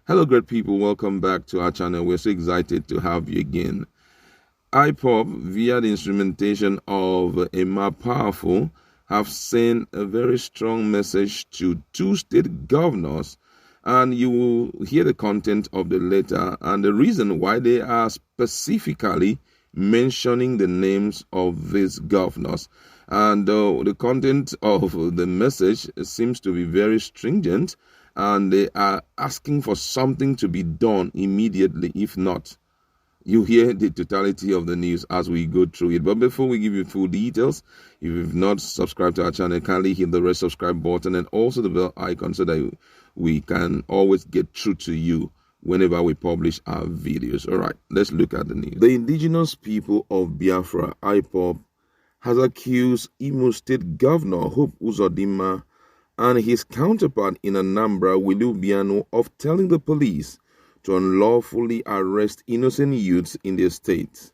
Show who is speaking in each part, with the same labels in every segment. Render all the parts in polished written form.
Speaker 1: Hello, great people. Welcome back to our channel. We're so excited to have you again. IPOB, via the instrumentation of Emma Powerful, have sent a very strong message to two state governors, and you will hear the content of the letter and the reason why they are specifically mentioning the names of these governors. And the content of the message seems to be very stringent, and they are asking for something to be done immediately. If not, you hear the totality of the news as we go through it. But before we give you full details, if you've not subscribed to our channel, kindly hit the red subscribe button and also the bell icon so that we can always get through to you whenever we publish our videos. All right, let's look at the news. The indigenous people of Biafra, IPOB, has accused Imo State Governor Hope Uzodinma and his counterpart in Anambra, Obiano, of telling the police to unlawfully arrest innocent youths in their state.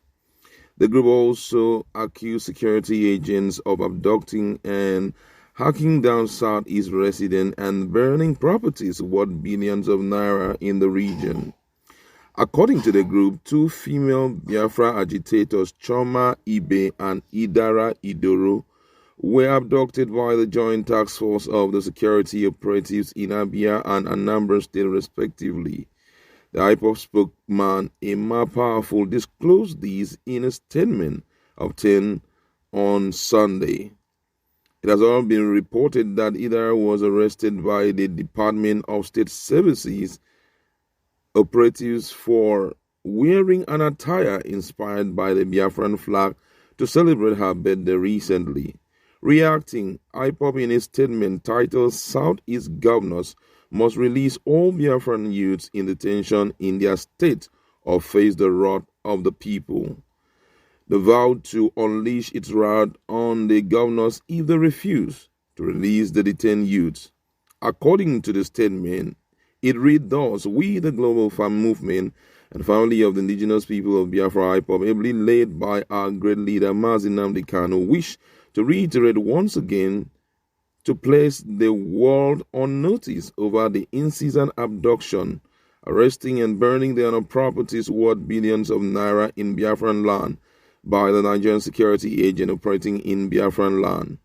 Speaker 1: The group also accused security agents of abducting and hacking down Southeast residents and burning properties worth billions of naira in the region. According to the group, two female Biafra agitators, Choma Ibe and Idara Idoro, were abducted by the Joint Task Force of the Security Operatives in Abia and Anambra State, respectively. The IPOB spokesman, Emma Powerful, disclosed these in a statement obtained on Sunday. It has all been reported that Idara was arrested by the Department of State Services operatives for wearing an attire inspired by the Biafran flag to celebrate her birthday recently. Reacting, IPOB in a statement titled Southeast Governors must release all Biafran youths in detention in their state or face the wrath of the people. They vowed to unleash its wrath on the governors if they refuse to release the detained youths. According to the statement, it read thus: We, the Global Farm Movement and family of the indigenous people of Biafra, IPOB, ably led by our great leader Mazi Nnamdi Kanu, wish to reiterate once again to place the world on notice over the incessant abduction, arresting and burning their properties worth billions of naira in Biafran land by the Nigerian security agent operating in Biafran land.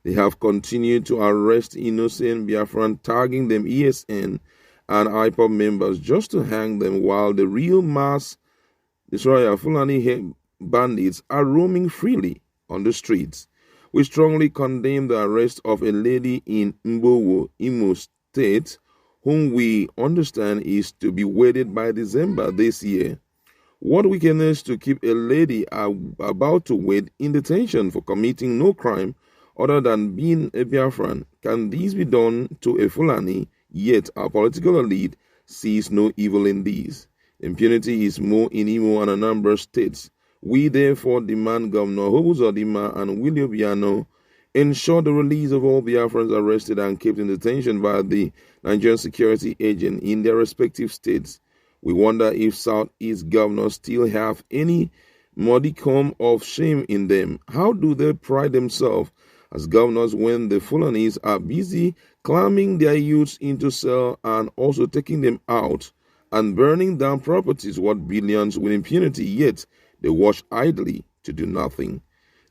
Speaker 1: They have continued to arrest innocent Biafran, tagging them ESN and IPOB members just to hang them, while the real mass destroyer Fulani bandits are roaming freely on the streets. We strongly condemn the arrest of a lady in Mbowo, Imo State, whom we understand is to be wedded by December this year. What wickedness to keep a lady about to wed in detention for committing no crime other than being a Biafran. Can this be done to a Fulani? Yet our political elite sees no evil in this. Impunity is more in Imo and Anambra states. We therefore demand Governor Uzodinma and Obiano ensure the release of all Biafrans arrested and kept in detention by the Nigerian security agent in their respective states. We wonder if Southeast governors still have any modicum of shame in them. How do they pride themselves as governors when the Fulanis are busy clamming their youths into cell and also taking them out and burning down properties worth billions with impunity, yet they watch idly to do nothing?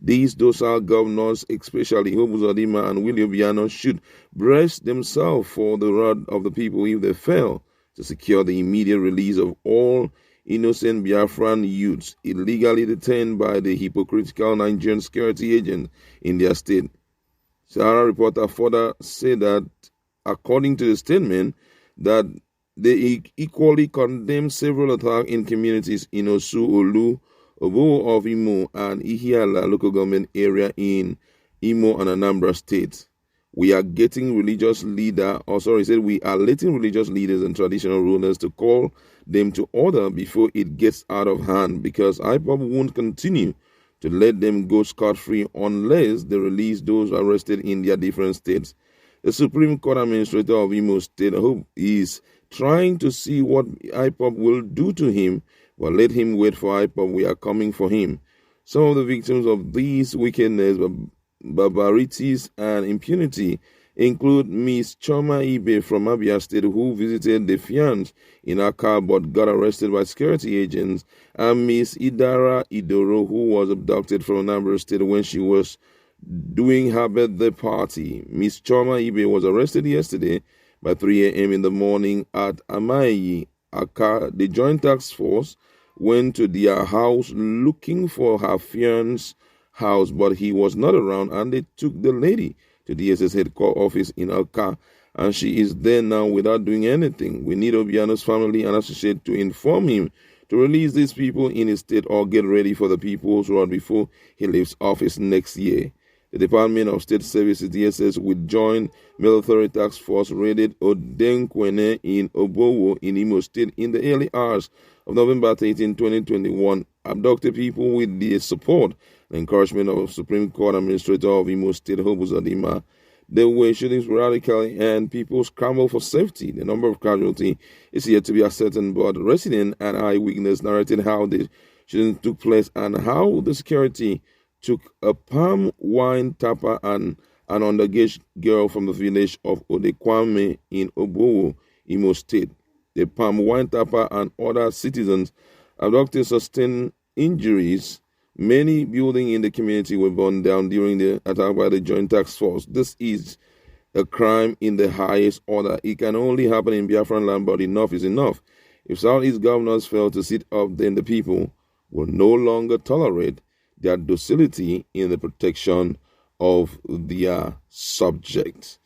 Speaker 1: These docile governors, especially Uzodinma and Obiano, should brace themselves for the wrath of the people if they fail to secure the immediate release of all innocent Biafran youths illegally detained by the hypocritical Nigerian security agent in their state. Sahara reporter further said that, according to the statement, that they equally condemn several attacks in communities in Osu, Olu, Obowo of Imo, and Ihiala local government area in Imo and Anambra states. We are letting religious leaders and traditional rulers to call them to order before it gets out of hand, because IPOB won't continue to let them go scot-free unless they release those arrested in their different states. The Supreme Court Administrator of Imo State, Hope, is trying to see what IPOB will do to him, but let him wait for IPOB. We are coming for him. Some of the victims of these wickedness, barbarities, and impunity include Miss Choma Ibe from Abia State, who visited the fiance in her car but got arrested by security agents, and Miss Idara Idoro, who was abducted from Anambra State when she was doing her birthday party. Miss Choma Ibe was arrested yesterday by 3 a.m. in the morning at Amayi, Aka. The Joint Task Force went to their house looking for her fiance's house, but he was not around, and they took the lady to the SS headquarters office in Aka, and she is there now without doing anything. We need Obiano's family and associate to inform him to release these people in his state or get ready for the People's Road before he leaves office next year. The Department of State Services, DSS, with Joint Military Task Force raided Odenkwene in Obowo in Imo State in the early hours of November 13, 2021, abducted people with the support and encouragement of Supreme Court Administrator of Imo State, Uzodinma. They were shooting sporadically and people scrambled for safety. The number of casualties is yet to be ascertained, but resident and eyewitness narrated how the shooting took place and how the security took a palm wine tapper and an underage girl from the village of Odekwame in Obowo, Imo State. The palm wine tapper and other citizens abducted sustained injuries. Many buildings in the community were burned down during the attack by the Joint Task Force. This is a crime in the highest order. It can only happen in Biafran land, but enough is enough. If Southeast governors fail to sit up, then the people will no longer tolerate their docility in the protection of their subjects.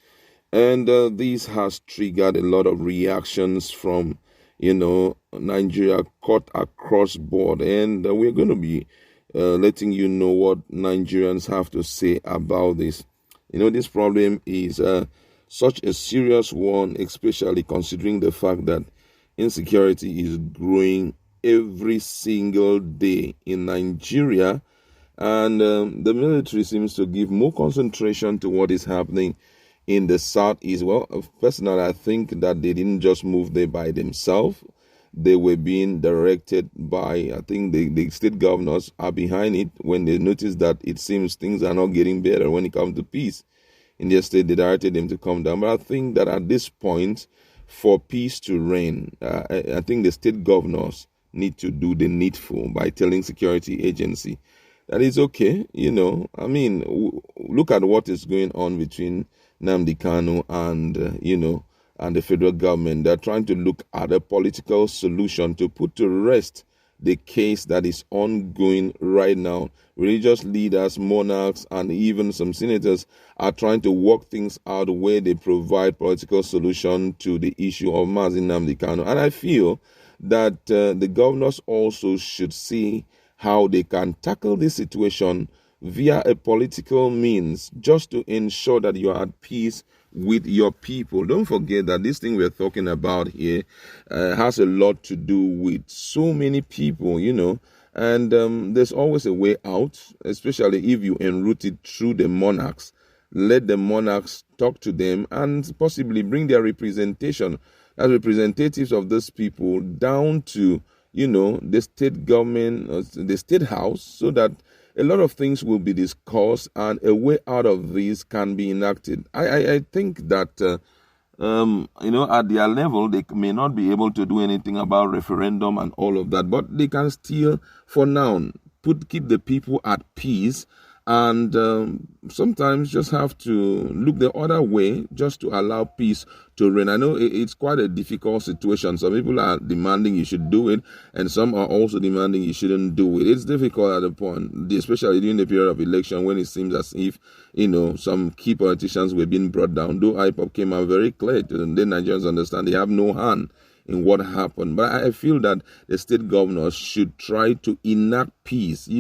Speaker 1: And this has triggered a lot of reactions from, Nigeria caught across board. And we're going to be letting you know what Nigerians have to say about this. This problem is such a serious one, especially considering the fact that insecurity is growing every single day in Nigeria. And the military seems to give more concentration to what is happening in the southeast. Well, personally, I think that they didn't just move there by themselves. They were being directed by, I think the state governors are behind it when they noticed that it seems things are not getting better when it comes to peace. In their state, they directed them to come down. But I think that at this point, for peace to reign, I think the state governors need to do the needful by telling security agency that it's okay, look at what is going on between Nnamdi Kanu and, and the federal government. They're trying to look at a political solution to put to rest the case that is ongoing right now. Religious leaders, monarchs, and even some senators are trying to work things out where they provide political solution to the issue of Mazi Nnamdi Kanu. And I feel that the governors also should see how they can tackle this situation via a political means, just to ensure that you are at peace with your people. Don't forget that this thing we're talking about here has a lot to do with so many people, and there's always a way out, especially if you enroute it through the monarchs. Let the monarchs talk to them and possibly bring their representation as representatives of those people down to the state government, the state house, so that a lot of things will be discussed and a way out of this can be enacted. I think that, at their level, they may not be able to do anything about referendum and all of that, but they can still, for now, keep the people at peace. And sometimes just have to look the other way just to allow peace to reign. I know it's quite a difficult situation. Some people are demanding you should do it, and some are also demanding you shouldn't do it. It's difficult at the point, especially during the period of election when it seems as if, some key politicians were being brought down. Though IPOP came out very clear to them, then Nigerians understand they have no hand in what happened. But I feel that the state governors should try to enact peace,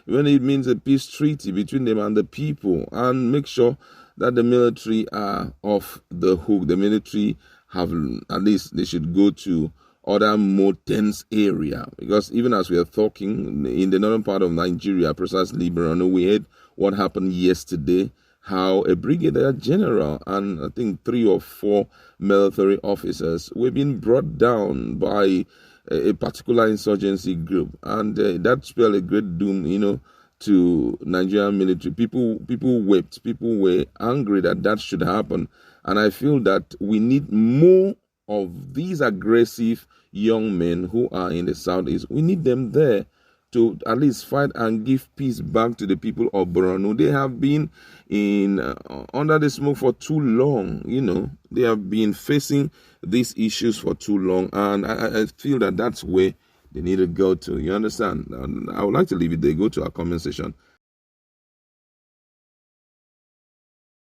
Speaker 1: when it means a peace treaty between them and the people, and make sure that the military are off the hook. The military have, at least they should go to other more tense area, because even as we are talking in the northern part of Nigeria, precisely Borno, we heard what happened yesterday, how a brigadier general and I think 3 or 4 military officers were being brought down by a particular insurgency group, and that spelled a great doom, to Nigerian military. People wept. People were angry that should happen. And I feel that we need more of these aggressive young men who are in the Southeast. We need them there to at least fight and give peace back to the people of Borno. They have been in under the smoke for too long. They have been facing these issues for too long, and I feel that that's where they need to go to. You understand? And I would like to leave it there. Go to our comment section